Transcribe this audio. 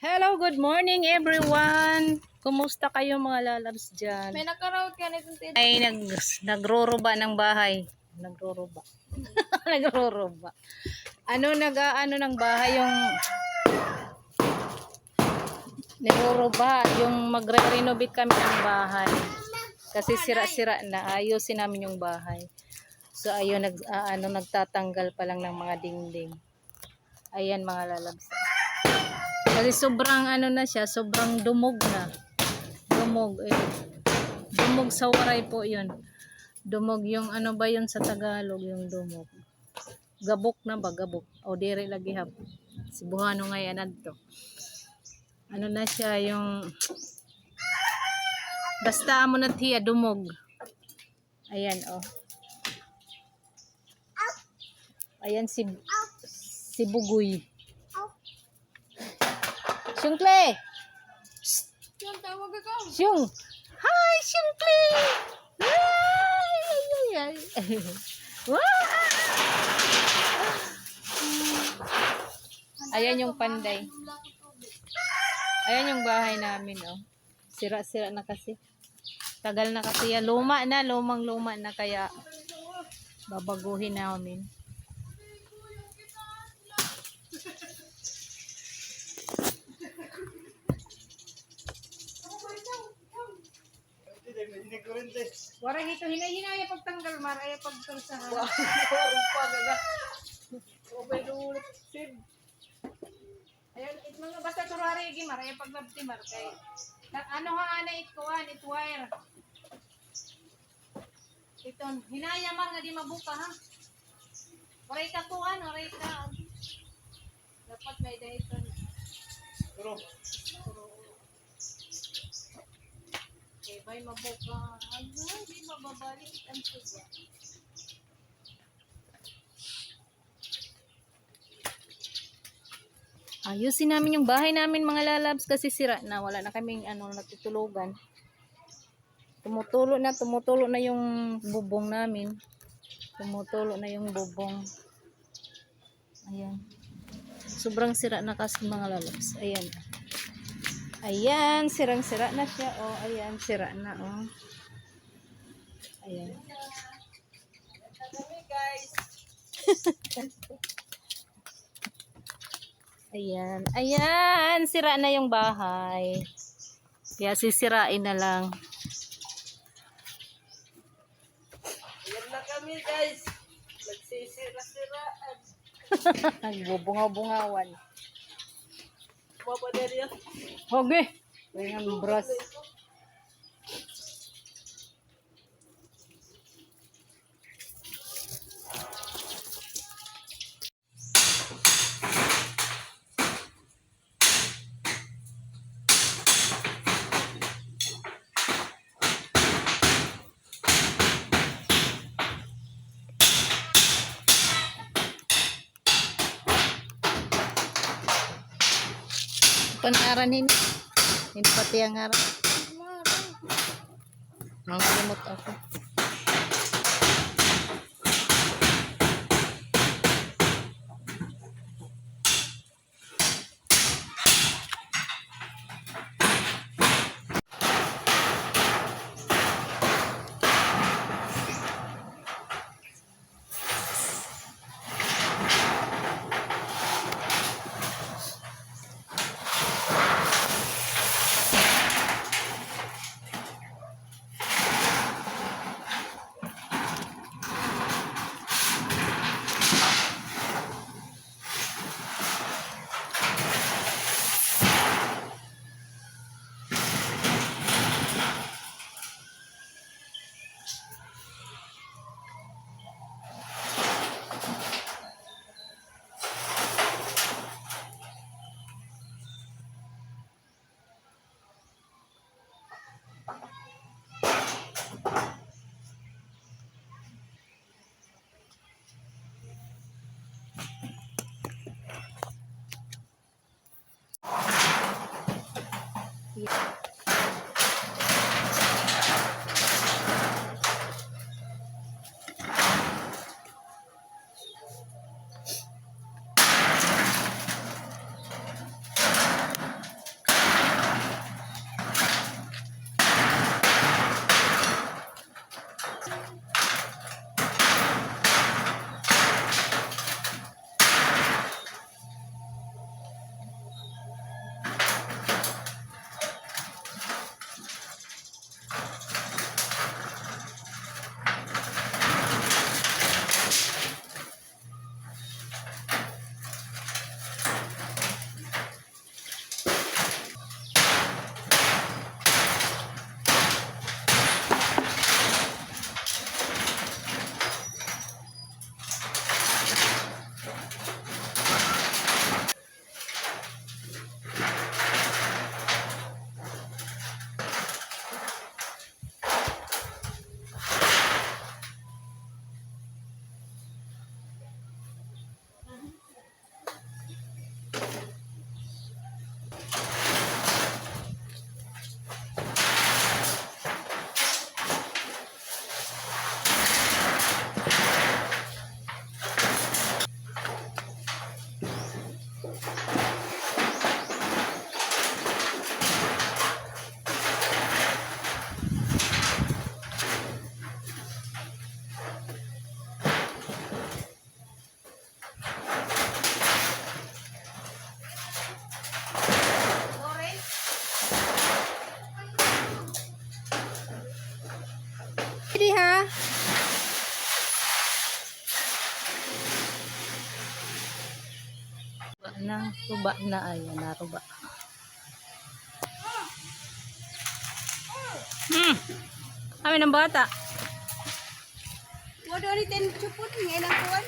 Hello, good morning everyone. Kumusta kayo mga lalabs dyan? May nakaroon ka na itong tin. Ay, nagroroba ng bahay. Nagroroba. Nagroroba. Ano ng bahay yung nagroroba, yung magre-renovate kami ng bahay. Kasi sira-sira na, ayusin namin yung bahay. So ayun, nagtatanggal pa lang ng mga dingding. Ayan mga lalabs. Kasi sobrang na siya, sobrang dumog na. Dumog. Dumog sa waray po yun. Dumog yung ba yun sa Tagalog, yung dumog. Gabok na ba? Gabok. O dire lagi hap. Cebuano nga yan adto. Ano na siya yung basta mo na tiya, dumog. Ayan Ayan si Bugoy. Siyungkle! Yung tawag ako. Siyung! Hi, Siyungkle! Ay! Ayan yung panday. Ayan yung bahay namin, Sira-sira na kasi. Tagal na kasi yan. Lumang-luma na kaya babaguhin namin. Warang ito, hinay-hinay pagtanggal, maraya pagtangsahan. Warang pa gaga. Obay dulot sid. Ayun, mga basta turari igi, maraya pagbabtimar kay. Ano ana it wire. Ito, hinaya man nga di mabuka ha. Waray ka kuan, waray ka. Dapat may dahito. Pero Okay, bay mabuka. Ay, di mababalik ang tuba. Ayusin namin yung bahay namin mga lalabs kasi sira na. Wala na kaming natutulugan. Tumutulo na yung bubong namin. Tumutulo na yung bubong. Ayan. Sobrang sira na kasi mga lalabs. Ayan. Ayan, sirang-sira na siya. Ayan, sira na. Ayan. guys. Ayan. Ayan, sira na yung bahay. Kaya sisirain na lang. Ayan na kami guys. Nagsisira-siraan. Nagbubungaw-bungawan. Mapaderya. Okay. Kaya nga brush. Panaranin. Hindi pati ang harap. Nanglimot ako. Ruba na, ayan na, ruba. Kami ng bata. Wala ni ten chupot, ngayon ang kuwan.